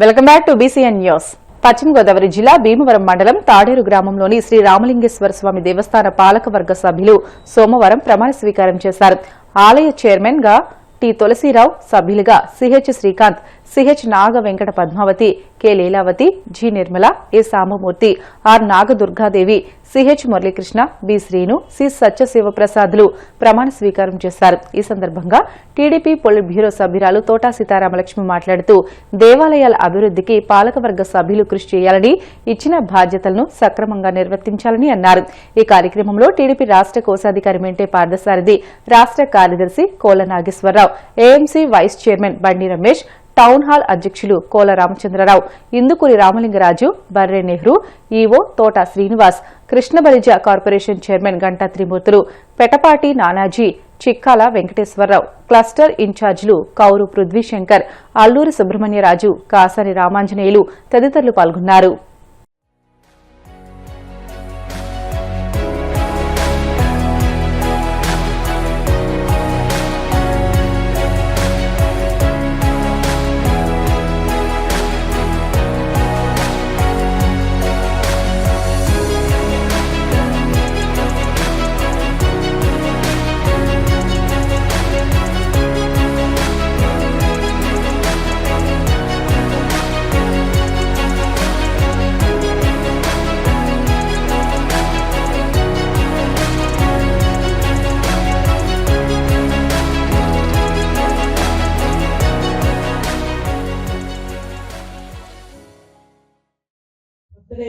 Welcome back to BCN news. పశ్చిమ గోదావరి జిల్లా భీమవరం మండలం తాడేరు గ్రామంలోని శ్రీ రామలింగేశ్వర స్వామి దేవస్థాన పాలకవర్గ సభ్యులు సోమవారం ప్రమాణ స్వీకారం చేశారు. ఆలయ చైర్మన్ గా టి తులసీరావు, సభ్యులుగా CH Srikanth, CH Naga Venkata Padmavathi, K Leelavathi, G Nirmala, A Sambamurthy, R Nagadurgadevi, CH Muralikrishna, B Srinu, C సత్యశివప్రసాద్లు ప్రమాణ స్వీకారం చేశారు. ఈ సందర్భంగా టీడీపీ పొలిట్ బ్యూరో సభ్యురాలు తోటా సీతారామలక్ష్మి మాట్లాడుతూ దేవాలయాల అభివృద్దికి పాలకవర్గ సభ్యులు కృషి చేయాలని, ఇచ్చిన బాధ్యతలను సక్రమంగా నిర్వర్తించాలని అన్నారు. ఈ కార్యక్రమంలో టీడీపీ రాష్ట కోశాధికారి మెంటే పార్థసారథి, రాష్ట కార్యదర్శి కోల నాగేశ్వరరావు, ఏఎంసీ వైస్ చైర్మన్ బండి రమేష్, టౌన్ హాల్ అధ్యక్షులు కోల రామచంద్రరావు, ఇందుకూరి రామలింగరాజు, బర్రె నెహ్రూ, ఈవో తోట శ్రీనివాస్, కృష్ణబలిజ కార్పొరేషన్ చైర్మన్ గంటా త్రిమూర్తులు, పెటపాటి నానాజీ, చిక్కాల వెంకటేశ్వరరావు, క్లస్టర్ ఇన్ఛార్జీలు కౌరు పృథ్వీశంకర్, అల్లూరి సుబ్రహ్మణ్యరాజు, కాసాని రామాంజనేయులు తదితరులు పాల్గొన్నారు.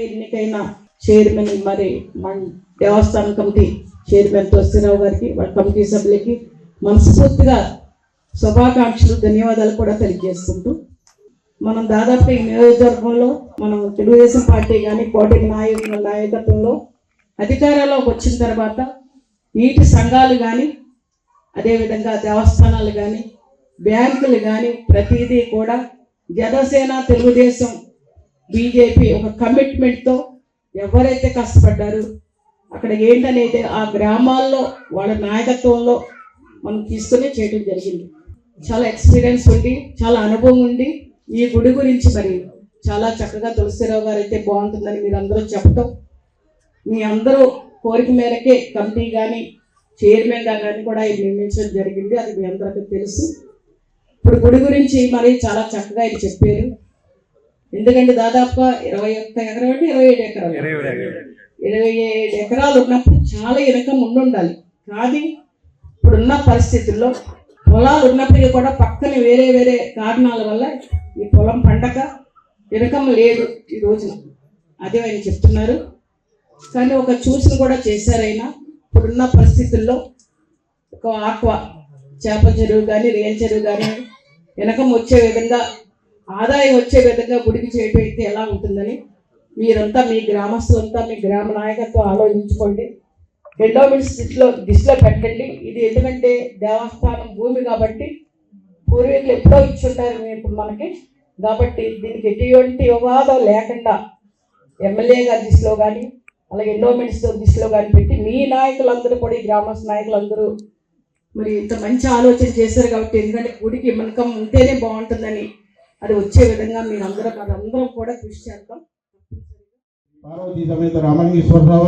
ఎన్నికైన చైర్మన్ మరి మన దేవస్థానం కమిటీ చైర్మన్ తులసీరావు గారికి, వాళ్ళ కమిటీ సభ్యులకి మనస్ఫూర్తిగా శుభాకాంక్షలు, ధన్యవాదాలు కూడా తెలియజేస్తుంటూ, మనం దాదాపు ఈ నియోజకవర్గంలో మనం తెలుగుదేశం పార్టీ కానీ కోటమి నాయకత్వంలో అధికారంలోకి వచ్చిన తర్వాత నీటి సంఘాలు కానీ, అదేవిధంగా దేవస్థానాలు కానీ, బ్యాంకులు కానీ ప్రతిదీ కూడా జనసేన, తెలుగుదేశం, బీజేపీ ఒక కమిట్మెంట్తో ఎవరైతే కష్టపడ్డారు అక్కడ ఏంటనేది ఆ గ్రామాల్లో వాళ్ళ నాయకత్వంలో మనం తీసుకుని చేయడం జరిగింది. చాలా ఎక్స్పీరియన్స్ ఉండి, చాలా అనుభవం ఉండి ఈ గుడి గురించి మరి చాలా చక్కగా తులసీరావు గారు అయితే బాగుంటుందని మీరు అందరూ చెప్పటం, మీ అందరూ కోరిక మేరకే కమిటీ కానీ చైర్మన్గా కానీ కూడా ఇది నియమించడం జరిగింది. అది మీ అందరికీ తెలుసు. ఇప్పుడు గుడి గురించి మరి చాలా చక్కగా ఇది చెప్పారు. ఎందుకంటే దాదాపుగా 21 ఎకరాలు అంటే 27 ఎకరాలు ఉన్నప్పుడు చాలా ఇనకం ఉండాలి. కానీ ఇప్పుడున్న పరిస్థితుల్లో పొలాలు ఉన్నప్పటికీ కూడా పక్కన వేరే వేరే కారణాల వల్ల ఈ పొలం పండక ఇనకం లేదు ఈ రోజున. అదే ఆయన చెప్తున్నారు. కానీ ఒక చూసిన కూడా చేశారైనా ఇప్పుడున్న పరిస్థితుల్లో ఒక ఆక్వా చేపల చెరువు కానీ, రేల్ చెరువు కానీ ఇనకం వచ్చే విధంగా, ఆదాయం వచ్చే విధంగా గుడికి చేయటం అయితే ఎలా ఉంటుందని మీరంతా, మీ గ్రామస్తులంతా, మీ గ్రామ నాయకత్వం ఆలోచించుకోండి. ఎండోమెంట్స్ దిశలో పెట్టండి. ఇది ఎందుకంటే దేవస్థానం భూమి కాబట్టి పూర్వీకులు ఎప్పుడో ఇచ్చుంటారు ఇప్పుడు మనకి. కాబట్టి దీనికి ఎటువంటి వివాదం లేకుండా ఎమ్మెల్యే గారి దిశలో కానీ, అలాగే ఎండోమెంట్స్ దిశలో కానీ పెట్టి మీ నాయకులందరూ కూడా, ఈ గ్రామస్థ నాయకులందరూ మరి ఇంత మంచి ఆలోచన చేశారు. కాబట్టి ఎందుకంటే గుడికి ఇన్కమ్ ఉంటేనే బాగుంటుందని అది వచ్చే విధంగా మీరందరూ మనందరం కూడా కృషి చేద్దాం. పార్వతీ సమేత రామలింగేశ్వరరావు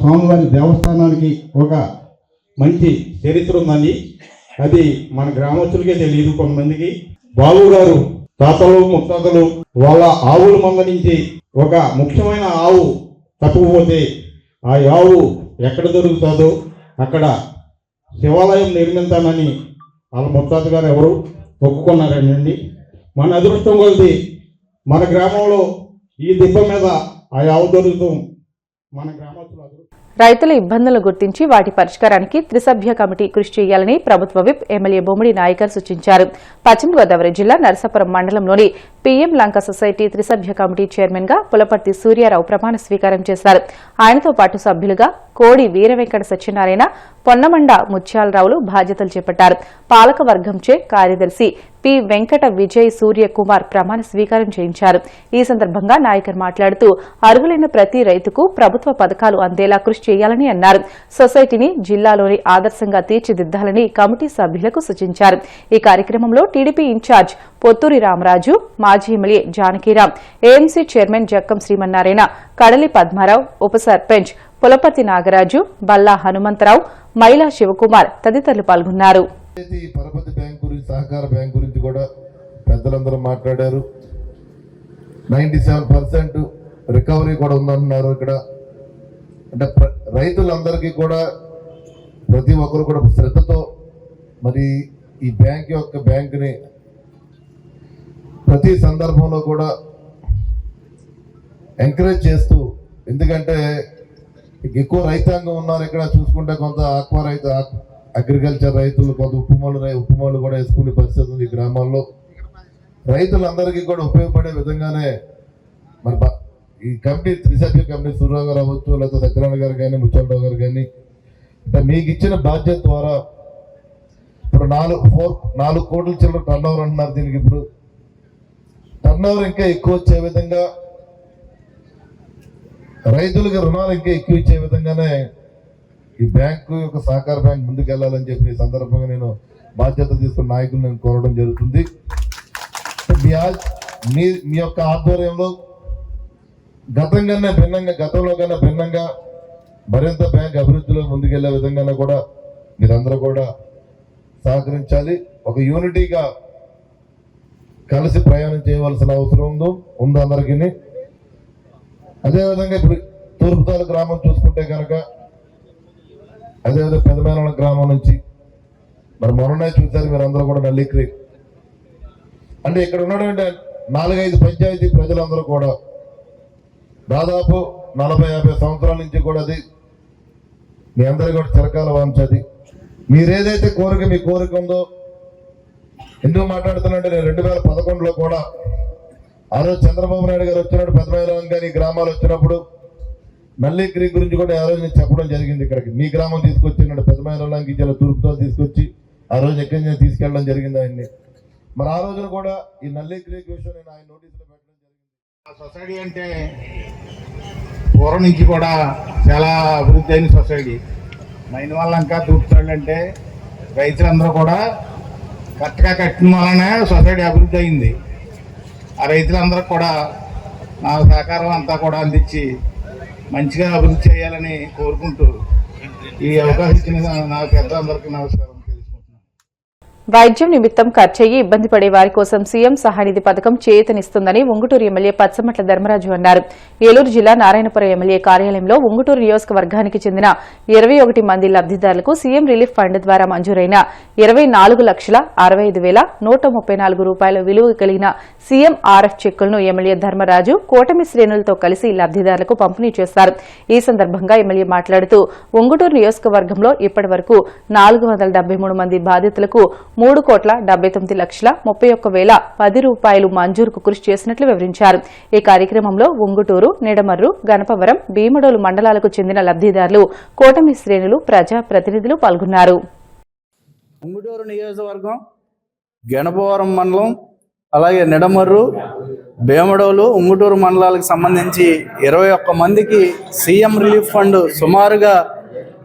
స్వామివారి దేవస్థానానికి ఒక మంచి చరిత్ర ఉందని అది మన గ్రామస్తులకే తెలియదు. కొంతమందికి బాబు గారు తాతలు ముత్తాతలు వాళ్ళ ఆవుల మంద నుంచి ఒక ముఖ్యమైన ఆవు తప్పుకుపోతే ఆ ఆవు ఎక్కడ దొరుకుతుందో అక్కడ శివాలయం నిర్మించానని వాళ్ళ ముత్తాత గారు ఎవరు ఒప్పుకున్నారండి. మన అదృష్టం కొద్ది మన గ్రామంలో ఈ దిబ్బ మీద ఆ ఆవు దొరుకుతాం మన గ్రామస్తులు. రైతుల ఇబ్బందులు గుర్తించి వాటి పరిష్కారానికి త్రిసభ్య కమిటీ కృషి చేయాలని ప్రభుత్వ విప్ ఎమ్మెల్యే బొమ్మిడి నాయకర్ సూచించారు. పశ్చిమ గోదావరి జిల్లా నరసాపురం మండలంలోని పీఎం లంక సొసైటీ త్రిసభ్య కమిటీ చైర్మన్ గా పులపర్తి సూర్యారావు ప్రమాణ స్వీకారం చేశారు. ఆయనతో పాటు సభ్యులుగా కోడి వీరవెంకట సత్యనారాయణ, పొన్నమండ ముత్యాలరావులు బాధ్యతలు చేపట్టారు. పాలకవర్గంచే కార్యదర్శి పి వెంకట విజయ్ సూర్యకుమార్ ప్రమాణ స్వీకారం చేయించారు. ఈ సందర్భంగా నాయకర్ మాట్లాడుతూ అర్హులైన ప్రతి రైతుకు ప్రభుత్వ పథకాలు అందేలా కృషి చేయాలని అన్నారు. సొసైటీని జిల్లాలోని ఆదర్శంగా తీర్చిదిద్దాలని కమిటీ సభ్యులకు సూచించారు. ఈ కార్యక్రమంలో టీడీపీ ఇన్ఛార్జ్ పొత్తూరి రామరాజు, మాజీ MLA Janakiram, AMC chairman Jakkam Srimannarayana, కడలి పద్మారావు, ఉప సర్పంచ్ పులపతి నాగరాజు, బల్లా హనుమంతరావు, మైలా శివకుమార్ తదితరులు పాల్గొన్నారు. పరపతి బ్యాంక్ గురించి, సహకార బ్యాంక్ గురించి కూడా పెద్దలందరూ మాట్లాడారు. 97% రికవరీ కూడా ఉందంటున్నారు. ఇక్కడ అంటే రైతులందరికీ కూడా ప్రతి ఒక్కరు కూడా శ్రద్ధతో మరి ఈ బ్యాంకుని ప్రతి సందర్భంలో కూడా ఎంకరేజ్ చేస్తూ, ఎందుకంటే ఎక్కువ రైతాంగం ఉన్నారు ఇక్కడ చూసుకుంటే, కొంత అగ్రికల్చర్ రైతులు, కొంత ఉప్పుమోళ్ళు కూడా వేసుకునే పరిస్థితి ఉంది ఈ గ్రామాల్లో. రైతులందరికీ కూడా ఉపయోగపడే విధంగానే మరి ఈ కమిటీ, త్రిసభ్య కమిటీ, సూర్యరావు గారు అవ్వచ్చు, లేకపోతే సత్యనారాయణ గారు కానీ, ముచ్చలరావు గారు కానీ, అంటే మీకు ఇచ్చిన బాధ్యత ద్వారా ఇప్పుడు 4 కోట్ల చిల్లర టర్న్ ఓవర్ అంటున్నారు. దీనికి ఇప్పుడు టర్న్ ఓవర్ ఇంకా ఎక్కువ వచ్చే విధంగా, రైతులకు రుణాలు ఇంకా ఎక్కువ ఇచ్చే విధంగానే ఈ బ్యాంకు యొక్క సహకార బ్యాంక్ ముందుకు వెళ్ళాలని చెప్పి ఈ సందర్భంగా నేను బాధ్యత తీసుకున్న నాయకులు నేను కోరడం జరుగుతుంది. మీ యొక్క ఆధ్వర్యంలో గతంలో కన్నా భిన్నంగా మరింత బ్యాంక్ అభివృద్ధిలో ముందుకెళ్లే విధంగా కూడా మీరందరూ కూడా సహకరించాలి. ఒక యూనిటీగా కలిసి ప్రయాణం చేయవలసిన అవసరం ఉంది అందరికీ. అదేవిధంగా ఇప్పుడు తూర్పుతాల గ్రామం చూసుకుంటే కనుక, అదేవిధంగా పెదమేనల గ్రామం నుంచి మరి మొన్ననే చూశారు మీరందరూ కూడా నల్లి క్రీక్. అంటే ఇక్కడ ఉన్నటువంటి 4-5 పంచాయతీ ప్రజలందరూ కూడా దాదాపు 40-50 సంవత్సరాల నుంచి కూడా అది మీ అందరికీ కూడా చిరకాల వాంఛది. మీరేదైతే మీ కోరిక ఉందో, ఎందుకు మాట్లాడుతున్నట్టే, నేను 2011లో కూడా ఆ రోజు చంద్రబాబు నాయుడు గారు వచ్చినప్పుడు పెద్దమైలం కానీ గ్రామాలు వచ్చినప్పుడు నల్లి క్రీక్ గురించి కూడా ఆ రోజు నేను చెప్పడం జరిగింది. ఇక్కడికి మీ గ్రామం తీసుకొచ్చి పెద్దమైలంకి జిల్లా తూర్పుతో తీసుకొచ్చి ఆ రోజు ఎక్కడి నుంచి తీసుకెళ్ళడం జరిగింది ఆయన్ని. మరి ఆ రోజున కూడా ఈ నల్లి క్రీక్ విషయం నేను ఆయన నోటీసులో పెట్టడం జరిగింది. సొసైటీ అంటే పూర్వం నుంచి కూడా చాలా అభివృద్ధి అయిన సొసైటీ. మైనవాళ్ళంకా తూర్పుతాళ్ళు అంటే రైతులందరూ కూడా కరెక్ట్గా కట్టిన వలనే సొసైటీ అభివృద్ధి అయింది. ఆ రైతులందరూ కూడా నా సహకారం అంతా కూడా అందించి మంచిగా అభివృద్ధి చేయాలని కోరుకుంటూ ఈ అవకాశం ఇచ్చిన నా పెద్దలందరికీ నమస్కారం. వైద్యం నిమిత్తం ఖర్చయ్యి ఇబ్బంది పడే వారి కోసం సీఎం సహాయనిధి పథకం చేయూతనిస్తుందని ఉంగుటూరు ఎమ్మెల్యే పచ్చమట్ల ధర్మరాజు అన్నారు. ఏలూరు జిల్లా నారాయణపురం ఎమ్మెల్యే కార్యాలయంలో ఉంగుటూరు నియోజకవర్గానికి చెందిన 21 మంది లబ్దిదారులకు సీఎం రిలీఫ్ ఫండ్ ద్వారా మంజూరైన 24,65,134 రూపాయల విలువ కలిగిన సీఎం ఆర్ఎఫ్ చెక్కులను ఎమ్మెల్యే ధర్మరాజు కూటమి శ్రేణులతో కలిసి లబ్దిదారులకు పంపిణీ చేశారు. ఈ సందర్భంగా ఎమ్మెల్యే మాట్లాడుతూ ఉంగుటూరు నియోజకవర్గంలో ఇప్పటి వరకు 473 మంది బాధితులకు 3,79,31,010 రూపాయలు మంజూరుకు కృషి చేసినట్లు వివరించారు. ఈ కార్యక్రమంలో ఉంగుటూరు, నిడమర్రు, గణపవరం, భీమడోలు మండలాలకు చెందిన లబ్దిదారులు, కూటమి శ్రేణులు, ప్రజా ప్రతినిధులు పాల్గొన్నారు. ఉంగుటూరు నియోజకవర్గం, గణపవరం మండలం, అలాగే నిడమర్రు, భీమడోలు, ఉంగుటూరు మండలాలకు సంబంధించి 21 మందికి సీఎం రిలీఫ్ ఫండ్ సుమారుగా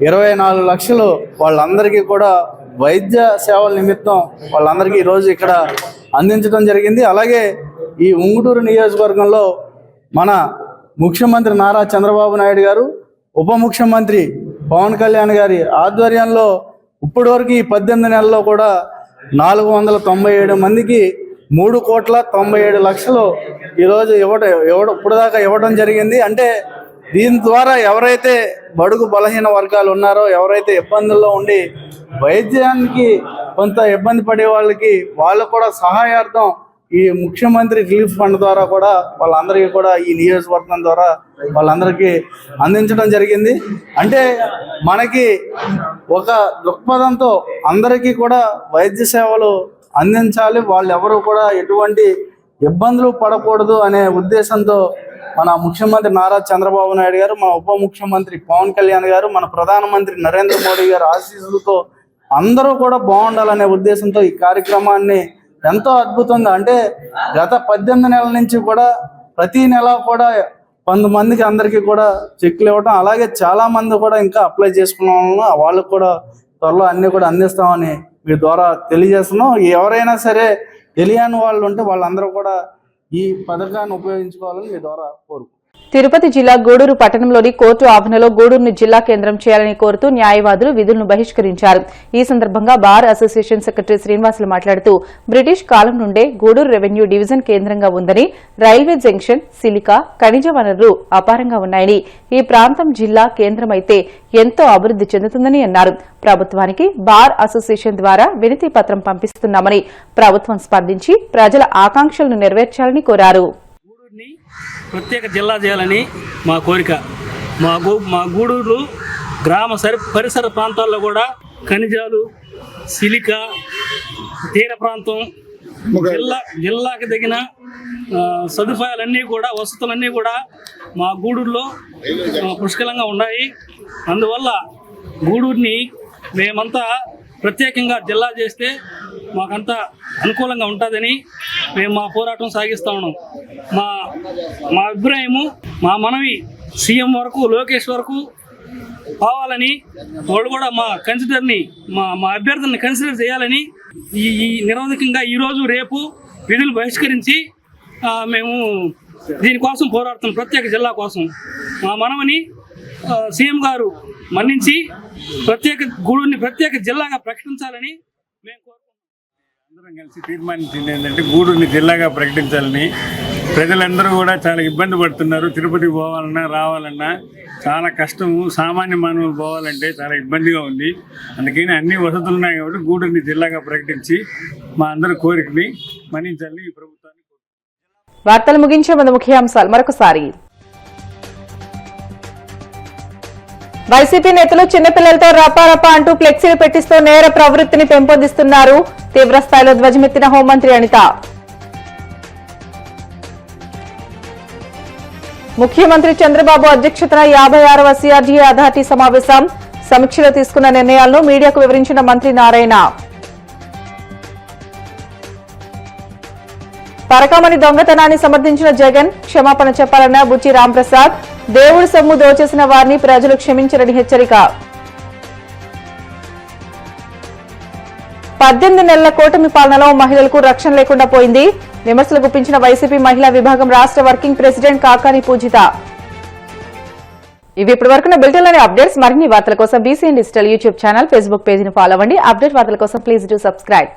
24 లక్షలు వాళ్ళందరికీ కూడా వైద్య సేవల నిమిత్తం వాళ్ళందరికీ ఈరోజు ఇక్కడ అందించడం జరిగింది. అలాగే ఈ ఉంగుటూరు నియోజకవర్గంలో మన ముఖ్యమంత్రి నారా చంద్రబాబు నాయుడు గారు, ఉప ముఖ్యమంత్రి పవన్ కళ్యాణ్ గారి ఆధ్వర్యంలో ఇప్పటివరకు ఈ 18 నెలల్లో కూడా 497 మందికి 3,97,00,000 ఈరోజు ఇప్పుడు దాకా ఇవ్వడం జరిగింది. అంటే దీని ద్వారా ఎవరైతే బడుగు బలహీన వర్గాలు ఉన్నారో, ఎవరైతే ఇబ్బందుల్లో ఉండి వైద్యానికి కొంత ఇబ్బంది పడే వాళ్ళకు కూడా సహాయార్థం ఈ ముఖ్యమంత్రి రిలీఫ్ ఫండ్ ద్వారా కూడా వాళ్ళందరికీ కూడా ఈ నియోజకవర్గం ద్వారా వాళ్ళందరికీ అందించడం జరిగింది. అంటే మనకి ఒక దృక్పథంతో అందరికీ కూడా వైద్య సేవలు అందించాలి, వాళ్ళు ఎవరు కూడా ఎటువంటి ఇబ్బందులు పడకూడదు అనే ఉద్దేశంతో మన ముఖ్యమంత్రి నారా చంద్రబాబు నాయుడు గారు, మన ఉప ముఖ్యమంత్రి పవన్ కళ్యాణ్ గారు, మన ప్రధానమంత్రి నరేంద్ర మోడీ గారు ఆశీస్సులతో అందరూ కూడా బాగుండాలనే ఉద్దేశంతో ఈ కార్యక్రమాన్ని ఎంతో అద్భుతంగా, అంటే గత 18 నెలల నుంచి కూడా ప్రతి నెల కూడా 100 మందికి అందరికీ కూడా చెక్లు ఇవ్వటం, అలాగే చాలా మంది కూడా ఇంకా అప్లై చేసుకున్న వాళ్ళకు కూడా త్వరలో అన్ని కూడా అందిస్తామని మీ ద్వారా తెలియజేస్తున్నాం. ఎవరైనా సరే తెలియని వాళ్ళు ఉంటే వాళ్ళందరూ కూడా ఈ పథకాన్ని ఉపయోగించుకోవాలని మీ ద్వారా కోరుకుంటున్నాం. తిరుపతి జిల్లా గూడూరు పట్టణంలోని కోర్టు ఆవరణలో గూడూరును జిల్లా కేంద్రం చేయాలని కోరుతూ న్యాయవాదులు విధులను బహిష్కరించారు. ఈ సందర్భంగా బార్ అసోసియేషన్ సెక్రటరీ శ్రీనివాసులు మాట్లాడుతూ బ్రిటిష్ కాలం నుండే గూడూరు రెవెన్యూ డివిజన్ కేంద్రంగా ఉందని, రైల్వే జంక్షన్, సిలికా, ఖనిజ వనరులు అపారంగా ఉన్నాయని, ఈ ప్రాంతం జిల్లా కేంద్రమైతే ఎంతో అభివృద్ది చెందుతుందని అన్నారు. ప్రభుత్వానికి బార్ అసోసియేషన్ ద్వారా వినతి పత్రం పంపిస్తున్నామని, ప్రభుత్వం స్పందించి ప్రజల ఆకాంక్షలను నెరవేర్చాలని కోరారు. ప్రత్యేక జిల్లా చేయాలని మా కోరిక. మా గూడూరు గ్రామ పరిసర ప్రాంతాల్లో కూడా ఖనిజాలు, సిలికా, తీర ప్రాంతం, జిల్లాకి తగిన సదుపాయాలన్నీ కూడా, వసతులన్నీ కూడా మా గూడూరులో పుష్కలంగా ఉన్నాయి. అందువల్ల గూడూరుని మేమంతా ప్రత్యేకంగా జిల్లా చేస్తే మాకంతా అనుకూలంగా ఉంటుందని మేము మా పోరాటం సాగిస్తా ఉన్నాం. మా అభిప్రాయము, మా మనవి సీఎం వరకు, లోకేష్ వరకు పోవాలని, వాళ్ళు కూడా మా అభ్యర్థుల్ని కన్సిడర్ చేయాలని ఈ నిరోధకంగా ఈరోజు రేపు విధులు బహిష్కరించి మేము దీనికోసం పోరాడుతున్నాం. ప్రత్యేక జిల్లా కోసం మా మనవని సీఎం గారు మన్నించి గూడూరుని ప్రత్యేక జిల్లాగా ప్రకటించాలని మేము కోరుకుంటున్నాం. అందరం కలిసి తీర్మానించింది ఏంటంటే గూడూరుని జిల్లాగా ప్రకటించాలని. ప్రజలందరూ కూడా చాలా ఇబ్బంది పడుతున్నారు. తిరుపతికి పోవాలన్నా రావాలన్నా చాలా కష్టము. సామాన్య మానవులు పోవాలంటే చాలా ఇబ్బందిగా ఉంది. అందుకని అన్ని వసతులు ఉన్నాయి కాబట్టి గూడూరుని జిల్లాగా ప్రకటించి మా అందరి కోరికని మన్నించాలని ఈ ప్రభుత్వాన్ని. వార్తలు ముగించే ముందు ముఖ్యాంశాలు మరొకసారి. వైసీపీ నేతలు చిన్నపిల్లలతో రపారపా అంటూ ఫ్లెక్సీలు పెట్టిస్తూ నేర ప్రవృత్తిని పెంపొందిస్తున్నారు. తీవ్రస్థాయిలో ధ్వజమెత్తిన హోంమంత్రి అనిత. ముఖ్యమంత్రి చంద్రబాబు అధ్యక్షతన 56వ సీఆర్డీఏ అథారిటీ సమావేశం. సమీక్షలో తీసుకున్న నిర్ణయాలను మీడియాకు వివరించిన మంత్రి నారాయణ. పరకామణి దొంగతనాన్ని సమర్థించిన జగన్, క్షమాపణ చెప్పాలన్న బుచ్చి రాంప్రసాద్. దేవుడి సొమ్ము దోచేసిన వారిని ప్రజలు క్షమించరని హెచ్చరిక. 18 నెలల కూటమి పాలనలో మహిళలకు రక్షణ లేకుండా పోయింది. విమర్శలు గుప్పించిన వైసీపీ మహిళా విభాగం రాష్ట్ర వర్కింగ్ ప్రెసిడెంట్ కాకాని పూజిత. ఇవి ఇప్పటి వరకున్న బులెటిన్లోని అప్డేట్స్. మరిన్ని వార్తల కోసం BCN digital YouTube channel, Facebook పేజీని ఫాలో అవ్వండి. అప్డేట్ వార్తల కోసం ప్లీజ్ డూ సబ్స్క్రైబ్.